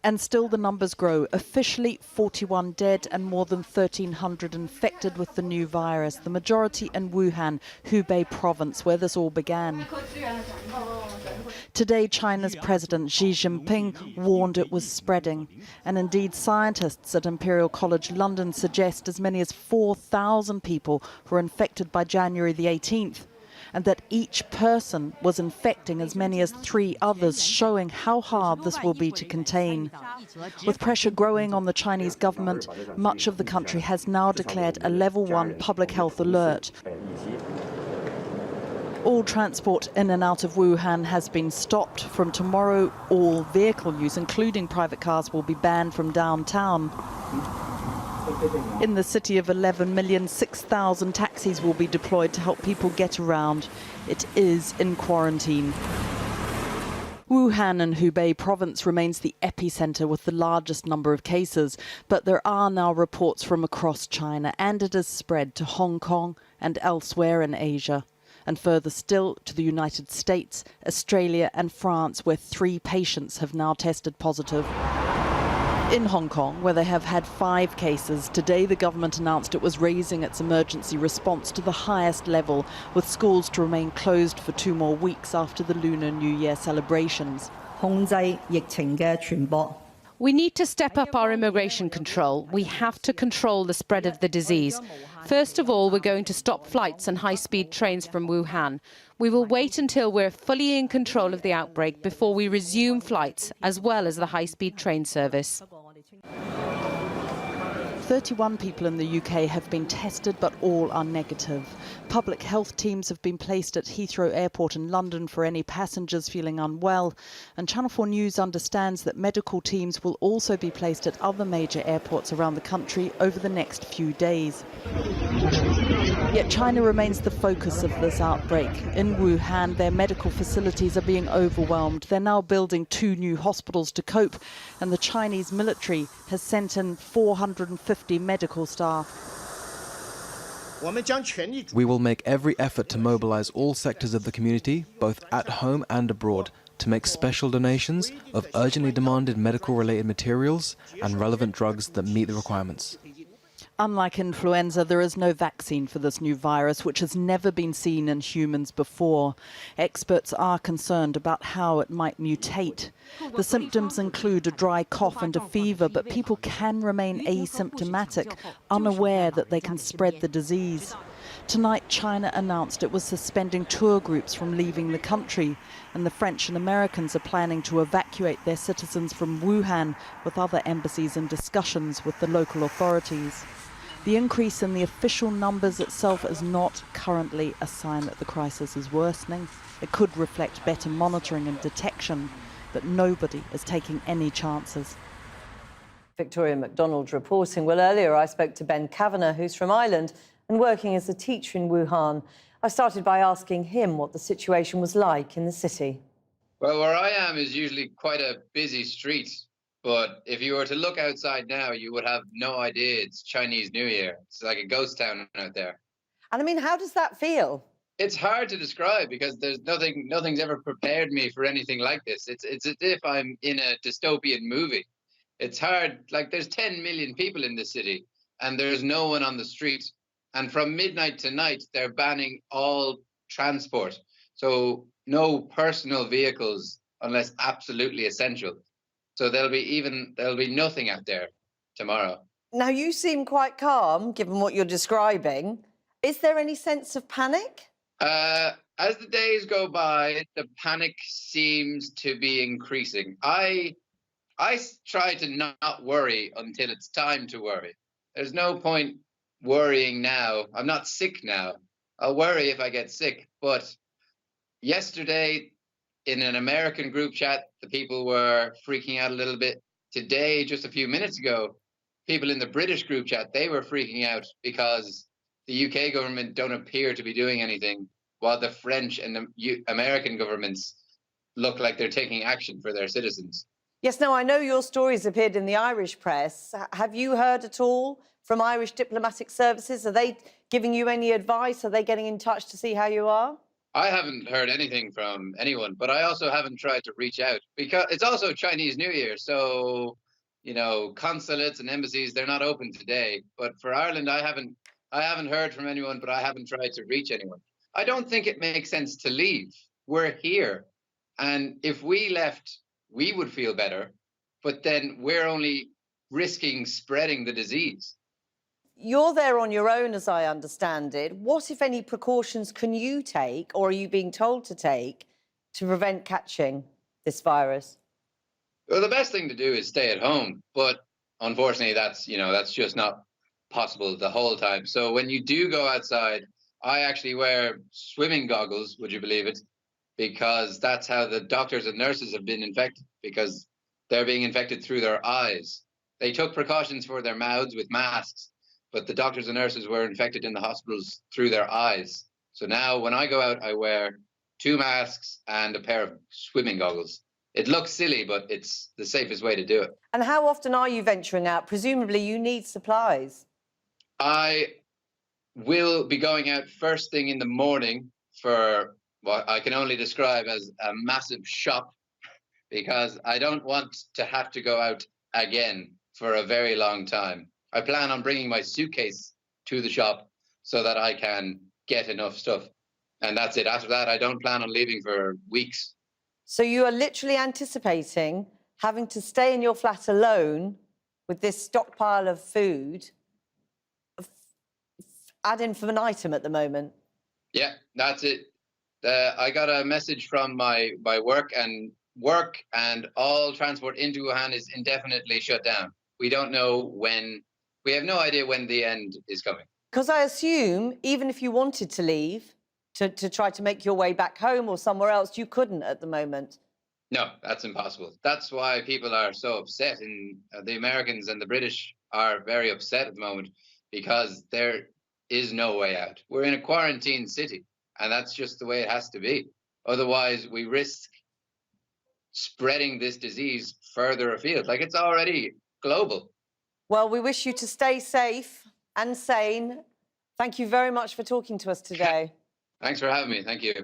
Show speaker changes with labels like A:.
A: And still the numbers grow. Officially, 41 dead and more than 1,300 infected with the new virus, the majority in Wuhan, Hubei province, where this all began. Today, China's President Xi Jinping warned it was spreading. And indeed, scientists at Imperial College London suggest as many as 4,000 people were infected by January the 18th. And that each person was infecting as many as 3 others, showing how hard this will be to contain. With pressure growing on the Chinese government, much of the country has now declared a level 1 public health alert. All transport in and out of Wuhan has been stopped. From tomorrow, all vehicle use, including private cars, will be banned from downtown. In the city of 11 million, 6,000 taxis will be deployed to help people get around. It is in quarantine. Wuhan in Hubei province remains the epicenter with the largest number of cases, but there are now reports from across China, and it has spread to Hong Kong and elsewhere in Asia, and further still to the United States, Australia and France, where 3 patients have now tested positive. In Hong Kong, where they have had 5 cases, today the government announced it was raising its emergency response to the highest level, with schools to remain closed for 2 more weeks after the Lunar New Year celebrations.
B: We need to step up our immigration control. We have to control the spread of the disease. First of all, we're going to stop flights and high-speed trains from Wuhan. We will wait until we're fully in control of the outbreak before we resume flights, as well as the high-speed train service.
A: 31 people in the UK have been tested, but all are negative. Public health teams have been placed at Heathrow Airport in London for any passengers feeling unwell. And Channel 4 News understands that medical teams will also be placed at other major airports around the country over the next few days. Yet China remains the focus of this outbreak. In Wuhan, their medical facilities are being overwhelmed. They're now building 2 new hospitals to cope, and the Chinese military has sent in 450 medical staff.
C: We will make every effort to mobilize all sectors of the community, both at home and abroad, to make special donations of urgently demanded medical-related materials and relevant drugs that meet the requirements.
A: Unlike influenza, there is no vaccine for this new virus, which has never been seen in humans before. Experts are concerned about how it might mutate. The symptoms include a dry cough and a fever, but people can remain asymptomatic, unaware that they can spread the disease. Tonight, China announced it was suspending tour groups from leaving the country, and the French and Americans are planning to evacuate their citizens from Wuhan, with other embassies in discussions with the local authorities. The increase in the official numbers itself is not currently a sign that the crisis is worsening. It could reflect better monitoring and detection, but nobody is taking any chances.
D: Victoria MacDonald reporting. Well, earlier I spoke to Ben Kavanagh, who's from Ireland and working as a teacher in Wuhan. I started by asking him what the situation was like in the city.
E: Well, where I am is usually quite a busy street. But if you were to look outside now, you would have no idea it's Chinese New Year. It's like a ghost town out there.
D: And I mean, how does that feel?
E: It's hard to describe because nothing's ever prepared me for anything like this. It's as if I'm in a dystopian movie. It's hard, like there's 10 million people in this city and there's no one on the street. And from midnight to night, they're banning all transport. So no personal vehicles unless absolutely essential. So there'll be nothing out there tomorrow.
D: Now, you seem quite calm, given what you're describing. Is there any sense of panic?
E: As the days go by, the panic seems to be increasing. I try to not worry until it's time to worry. There's no point worrying now. I'm not sick now. I'll worry if I get sick. But yesterday, in an American group chat, the people were freaking out a little bit. Today, just a few minutes ago, people in the British group chat, they were freaking out because the UK government don't appear to be doing anything, while the French and the American governments look like they're taking action for their citizens.
D: Yes, now, I know your stories appeared in the Irish press. Have you heard at all from Irish diplomatic services? Are they giving you any advice? Are they getting in touch to see how you are?
E: I haven't heard anything from anyone, but I also haven't tried to reach out because it's also Chinese New Year. So, consulates and embassies, they're not open today. But for Ireland, I haven't heard from anyone, but I haven't tried to reach anyone. I don't think it makes sense to leave. We're here. And if we left, we would feel better, but then we're only risking spreading the disease.
D: You're there on your own, as I understand it. What, if any, precautions can you take, or are you being told to take, to prevent catching this virus?
E: Well, the best thing to do is stay at home, but unfortunately, that's just not possible the whole time. So when you do go outside, I actually wear swimming goggles, would you believe it? Because that's how the doctors and nurses have been infected, because they're being infected through their eyes. They took precautions for their mouths with masks, but the doctors and nurses were infected in the hospitals through their eyes. So now when I go out, I wear 2 masks and a pair of swimming goggles. It looks silly, but it's the safest way to do it.
D: And how often are you venturing out? Presumably you need supplies.
E: I will be going out first thing in the morning for what I can only describe as a massive shop, because I don't want to have to go out again for a very long time. I plan on bringing my suitcase to the shop so that I can get enough stuff. And that's it. After that, I don't plan on leaving for weeks.
D: So you are literally anticipating having to stay in your flat alone with this stockpile of food ad infinitum at the moment.
E: Yeah, that's it. I got a message from my work and all transport into Wuhan is indefinitely shut down. We don't know when. We have no idea when the end is coming.
D: Because I assume even if you wanted to leave to try to make your way back home or somewhere else, you couldn't at the moment.
E: No, that's impossible. That's why people are so upset. And the Americans and the British are very upset at the moment, because there is no way out. We're in a quarantine city, and that's just the way it has to be. Otherwise, we risk spreading this disease further afield. Like, it's already global.
D: Well, we wish you to stay safe and sane. Thank you very much for talking to us today.
E: Thanks for having me. Thank you.